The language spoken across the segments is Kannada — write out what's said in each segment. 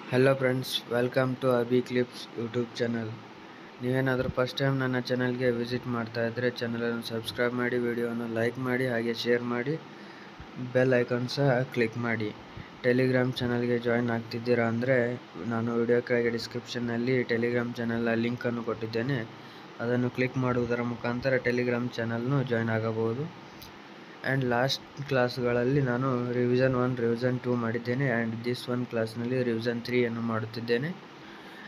Hello friends, welcome to Abi clips YouTube channel. ನೀವೇನಾದರೂ ಫಸ್ಟ್ ಟೈಮ್ ನನ್ನ ಚಾನಲ್ಗೆ ವಿಸಿಟ್ ಮಾಡ್ತಾ ಇದ್ದರೆ ಚಾನಲನ್ನು ಸಬ್ಸ್ಕ್ರೈಬ್ ಮಾಡಿ, ವಿಡಿಯೋವನ್ನು ಲೈಕ್ ಮಾಡಿ, ಹಾಗೆ ಶೇರ್ ಮಾಡಿ, ಬೆಲ್ ಐಕಾನ್ ಸಹ ಕ್ಲಿಕ್ ಮಾಡಿ. ಟೆಲಿಗ್ರಾಮ್ ಚಾನಲ್ಗೆ ಜಾಯ್ನ್ ಆಗ್ತಿದ್ದೀರಾ ಅಂದರೆ ನಾನು ವಿಡಿಯೋ ಕೆಳಗೆ ಡಿಸ್ಕ್ರಿಪ್ಷನ್ನಲ್ಲಿ ಟೆಲಿಗ್ರಾಮ್ ಚಾನಲ್ನ ಲಿಂಕನ್ನು ಕೊಟ್ಟಿದ್ದೇನೆ. ಅದನ್ನು ಕ್ಲಿಕ್ ಮಾಡುವುದರ ಮುಖಾಂತರ ಟೆಲಿಗ್ರಾಮ್ ಚಾನಲ್ನು ಜಾಯ್ನ್ ಆಗಬಹುದು. ಆ್ಯಂಡ್ ಲಾಸ್ಟ್ ಕ್ಲಾಸ್ಗಳಲ್ಲಿ ನಾನು ರಿವಿಷನ್ 1 ರಿವಿಷನ್ 2 ಮಾಡಿದ್ದೇನೆ. ಆ್ಯಂಡ್ ದಿಸ್ ಒನ್ ಕ್ಲಾಸ್ನಲ್ಲಿ ರಿವಿಷನ್ 3 ಅನ್ನು ಮಾಡುತ್ತಿದ್ದೇನೆ.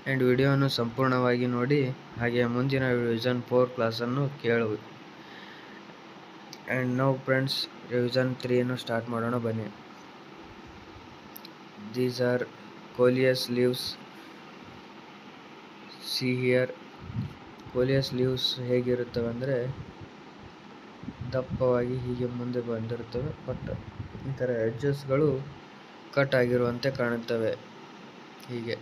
ಆ್ಯಂಡ್ ವಿಡಿಯೋವನ್ನು ಸಂಪೂರ್ಣವಾಗಿ ನೋಡಿ, ಹಾಗೆ ಮುಂದಿನ ರಿವಿಷನ್ 4 ಕ್ಲಾಸನ್ನು ಕೇಳು. ಆ್ಯಂಡ್ ನೌ ಫ್ರೆಂಡ್ಸ್, ರಿವಿಷನ್ 3 ಅನ್ನು ಸ್ಟಾರ್ಟ್ ಮಾಡೋಣ ಬನ್ನಿ. These are coleus leaves. See here. Coleus leaves ಹೇಗಿರುತ್ತವೆ ಅಂದರೆ ದಪ್ಪವಾಗಿ ಹೀಗೆ ಮುಂದೆ ಬಂದಿರುತ್ತವೆ, ಬಟ್ ಇದರ ಎಡ್ಜಸ್ಗಳು ಕಟ್ ಆಗಿರುವಂತೆ ಕಾಣುತ್ತವೆ ಹೀಗೆ.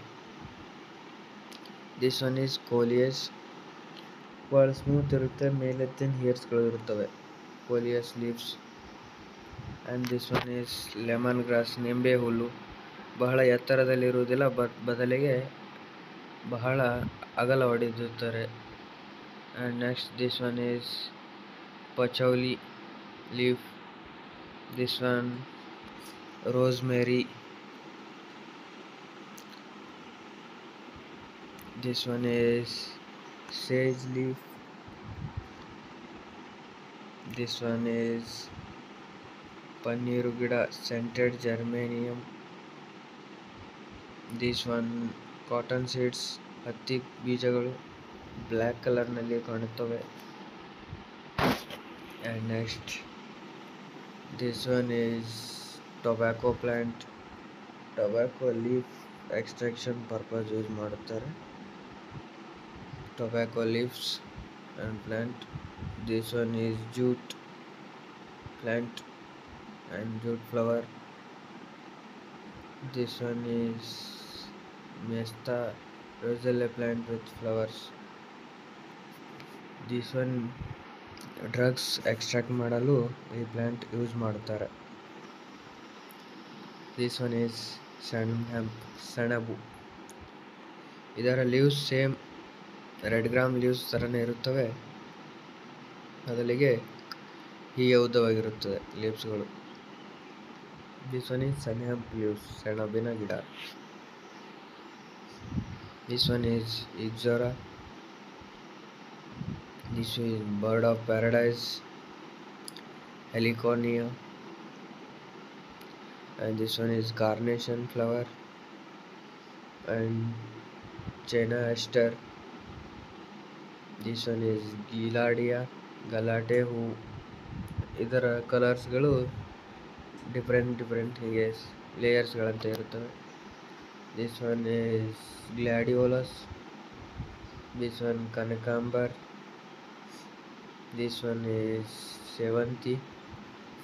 This one is coleus. ಭಾಳ ಸ್ಮೂತ್ ಇರುತ್ತೆ, ಮೇಲೆ ಥಿನ್ ಹೇರ್ಸ್ಗಳು ಇರುತ್ತವೆ coleus leaves. And this one is lemon grass, ನಿಂಬೆ ಹುಲ್ಲು. ಬಹಳ ಎತ್ತರದಲ್ಲಿ ಇರುವುದಿಲ್ಲ, ಬಟ್ ಬದಲಿಗೆ ಬಹಳ ಅಗಲ ಹೊಡೆದಿರುತ್ತಾರೆ. And next this one is patchouli leaf. This one rosemary. This one is sage leaf. This one is paneeru gida, scented geranium. This one cotton seeds, ಹತ್ತಿ ಬೀಜಗಳು ಬ್ಲ್ಯಾಕ್ ಕಲರ್ನಲ್ಲಿ ಕಾಣುತ್ತವೆ. And next this one is tobacco plant. Tobacco leaf extraction purpose use ಮಾಡುತ್ತಾರೆ. Tobacco leaves and plant. This one is jute plant and jute flower. This one is Mesta roselle plant with flowers. This one drugs extract ಮಾಡಲು ಈ ಪ್ಲಾಂಟ್ ಯೂಸ್ ಮಾಡುತ್ತಾರೆ. This one is ಸೆಣಬು. ಇದರ leaves same red gram leaves ಥರನೇ ಇರುತ್ತವೆ, ಬದಲಿಗೆ ಹೀಗೆ ಉದ್ದವಾಗಿರುತ್ತದೆ ಲೀವ್ಸ್ಗಳು. ದಿಸ್ ಒನ್ ಈಸ್ ಸೆಣಬ್ ಲೀವ್ಸ್, ಸೆಣಬಿನ ಗಿಡ. This one is ixora. This is bird of paradise, heliconia. And this one is carnation flower and China aster. This one is gaillardia, ಗಲಾಟೆ ಹೂ. ಇದರ ಕಲರ್ಸ್ಗಳು ಡಿಫ್ರೆಂಟ್ ಹೀಗೆ ಲೇಯರ್ಸ್ಗಳಂತೆ ಇರುತ್ತವೆ. This one is gladiolus. This one ಕನಕಾಂಬರ್. ದಿಸ್ ಒನ್ ಈಸ್ ಸೇವಂತಿ.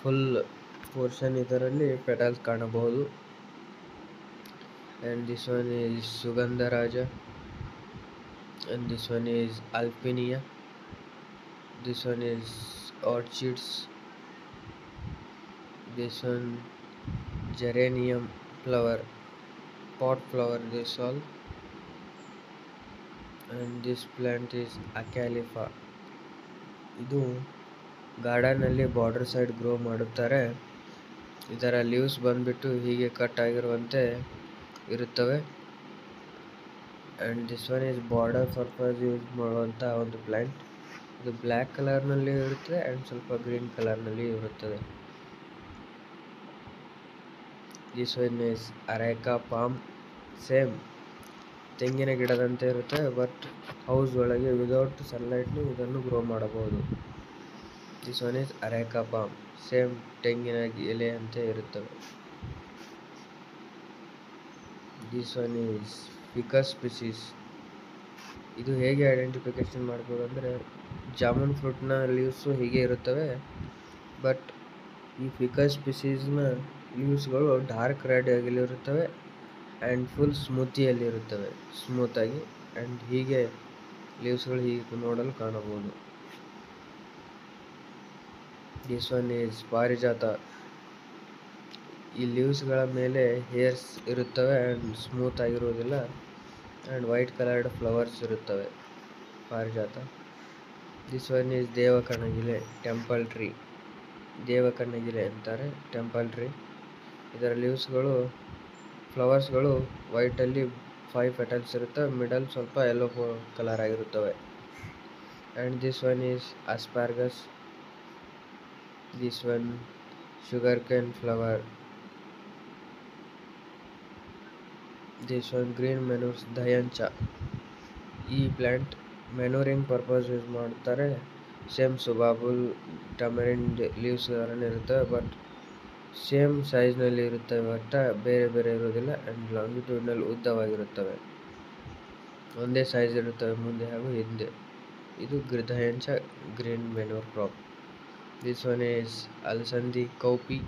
ಫುಲ್ ಪೋರ್ಷನ್ ಇದರಲ್ಲಿ ಪೆಟಲ್ಸ್ ಕಾಣಬಹುದು. ಆ್ಯಂಡ್ ದಿಸ್ ಒನ್ ಈಸ್ ಸುಗಂಧರಾಜ. And this one is Alpinia. This one is orchids. This one geranium flower, pot flower this all. And this plant is Acalypha. ಇದು ಗಾರ್ಡನಲ್ಲಿ ಬಾರ್ಡರ್ ಸೈಡ್ ಗ್ರೋ ಮಾಡುತ್ತಾರೆ. ಇದರ ಲೀವ್ಸ್ ಬಂದ್ಬಿಟ್ಟು ಹೀಗೆ ಕಟ್ ಆಗಿರುವಂತೆ ಇರುತ್ತವೆ. And this one is border purpose use ಮಾಡುವಂಥ ಒಂದು ಪ್ಲ್ಯಾಂಟ್. ಇದು ಬ್ಲ್ಯಾಕ್ ಕಲರ್ನಲ್ಲಿ ಇರುತ್ತದೆ ಆ್ಯಂಡ್ ಸ್ವಲ್ಪ ಗ್ರೀನ್ ಕಲರ್ನಲ್ಲಿ ಇರುತ್ತದೆ. This one is areca palm. Same ತೆಂಗಿನ ಗಿಡದಂತೆ ಇರುತ್ತೆ, ಬಟ್ ಹೌಸ್ ಒಳಗೆ ವಿದೌಟ್ ಸನ್ಲೈಟ್ನು ಇದನ್ನು ಗ್ರೋ ಮಾಡಬಹುದು. This one is areca palm. Same ತೆಂಗಿನ ಎಲೆಯಂತೆ ಇರುತ್ತವೆ. This one is ficus species. ಇದು ಹೇಗೆ ಐಡೆಂಟಿಫಿಕೇಶನ್ ಮಾಡ್ಬೋದು ಅಂದರೆ, ಜಾಮೂನ್ ಫ್ರೂಟ್ನ ಲೀವ್ಸು ಹೀಗೆ ಇರುತ್ತವೆ, ಬಟ್ ಈ ಫಿಕಸ್ ಸ್ಪೀಸೀಸ್ನ ಲೀವ್ಸ್ಗಳು ಡಾರ್ಕ್ ರೆಡ್ ಆಗಿರುತ್ತವೆ ಆ್ಯಂಡ್ ಫುಲ್ ಸ್ಮೂತಿಯಲ್ಲಿರುತ್ತವೆ, ಸ್ಮೂತಾಗಿ. ಆ್ಯಂಡ್ ಹೀಗೆ ಲೀವ್ಸ್ಗಳು ಹೀಗೆ ನೋಡಲು ಕಾಣಬಹುದು. ದಿಸ್ ಒನ್ ಈಸ್ ಪಾರಿಜಾತ. ಈ ಲೀವ್ಸ್ಗಳ ಮೇಲೆ ಹೇರ್ಸ್ ಇರುತ್ತವೆ ಆ್ಯಂಡ್ ಸ್ಮೂತ್ ಆಗಿರುವುದಿಲ್ಲ ಆ್ಯಂಡ್ ವೈಟ್ ಕಲರ್ಡ್ ಫ್ಲವರ್ಸ್ ಇರುತ್ತವೆ. ಪಾರಿಜಾತ. ದಿಸ್ ಒನ್ ಈಸ್ ದೇವಕಣಗಿಲೆ, ಟೆಂಪಲ್ ಟ್ರೀ. ದೇವಕಣಗಿಲೆ ಅಂತಾರೆ, ಟೆಂಪಲ್ ಟ್ರೀ. ಇದರ ಲೀವ್ಸ್ಗಳು ಫ್ಲವರ್ಸ್ಗಳು ವೈಟಲ್ಲಿ 5 ಪೆಟಲ್ಸ್ ಇರುತ್ತವೆ, ಮಿಡಲ್ ಸ್ವಲ್ಪ ಯೆಲ್ಲೋ ಕಲರ್ ಆಗಿರುತ್ತವೆ. And this one is asparagus. This one sugar cane flower. This one green manures, ದಯಂಚ. ಈ ಪ್ಲ್ಯಾಂಟ್ ಮೆನೂರಿಂಗ್ ಪರ್ಪಸ್ ಯೂಸ್ ಮಾಡ್ತಾರೆ. ಸೇಮ್ ಸುಬಾಬುಲ್, ಟಮರಿಂಡ್ ಲೀವ್ಸ್ ಥರನೇ ಇರುತ್ತವೆ, ಬಟ್ ಸೇಮ್ ಸೈಜ್ನಲ್ಲಿ ಇರುತ್ತವೆ, ಬಟ್ ಬೇರೆ ಬೇರೆ ಇರೋದಿಲ್ಲ. ಆ್ಯಂಡ್ ಲಾಂಗಿಟ್ಯೂಡ್ನಲ್ಲಿ ಉದ್ದವಾಗಿರುತ್ತವೆ, ಒಂದೇ ಸೈಜ್ ಇರುತ್ತವೆ ಮುಂದೆ ಹಾಗೂ ಹಿಂದೆ. ಇದು dhaincha green manure crop. This one is ಅಲಸಂದಿ ಕೌಪಿ.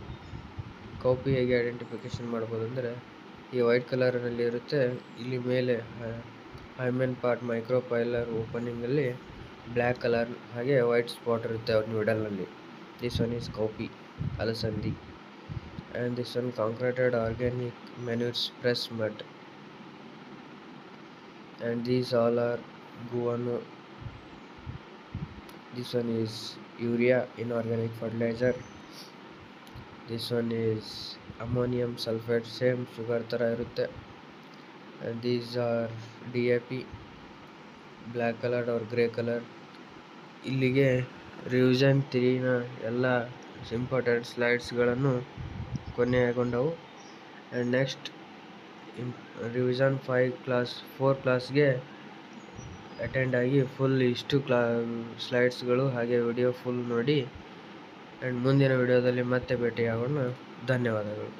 ಕೌಪಿ ಹೇಗೆ ಐಡೆಂಟಿಫಿಕೇಶನ್ ಮಾಡ್ಬೋದು ಅಂದರೆ, ಈ ವೈಟ್ ಕಲರ್ನಲ್ಲಿ ಇರುತ್ತೆ, ಇಲ್ಲಿ ಮೇಲೆ ಹೈಮೆನ್ ಪಾರ್ಟ್ ಮೈಕ್ರೋಪೈಲರ್ ಓಪನಿಂಗಲ್ಲಿ ಬ್ಲ್ಯಾಕ್ ಕಲರ್ ಹಾಗೆ ವೈಟ್ ಸ್ಪಾಟ್ ಇರುತ್ತೆ ಅವ್ರ ಮಿಡಲ್ನಲ್ಲಿ. ದಿಸ್ ಒನ್ ಈಸ್ ಕೌಪಿ, ಅಲಸಂದಿ. And this one concentrated organic manures press mud. And these all are guano. This one is urea, inorganic fertiliser. This one is ammonium sulphate, same sugar ಥರ ಇರುತ್ತೆ. And these are DAP, black colour or grey colour. ಇಲ್ಲಿಗೆ ರಿವಿಷನ್ 3ನ ಎಲ್ಲ ಇಂಪಾರ್ಟೆಂಟ್ ಸ್ಲೈಡ್ಸ್ಗಳನ್ನು ಕೊನೆಗೊಂಡವು. ಆ್ಯಂಡ್ ನೆಕ್ಸ್ಟ್ ರಿವಿಷನ್ 4 ಕ್ಲಾಸ್ಗೆ ಅಟೆಂಡ್ ಆಗಿ ಫುಲ್ ಇಷ್ಟು ಸ್ಲೈಡ್ಸ್ಗಳು ಹಾಗೆ ವಿಡಿಯೋ ಫುಲ್ ನೋಡಿ. ಆ್ಯಂಡ್ ಮುಂದಿನ ವಿಡಿಯೋದಲ್ಲಿ ಮತ್ತೆ ಭೇಟಿಯಾಗೋಣ. ಧನ್ಯವಾದಗಳು.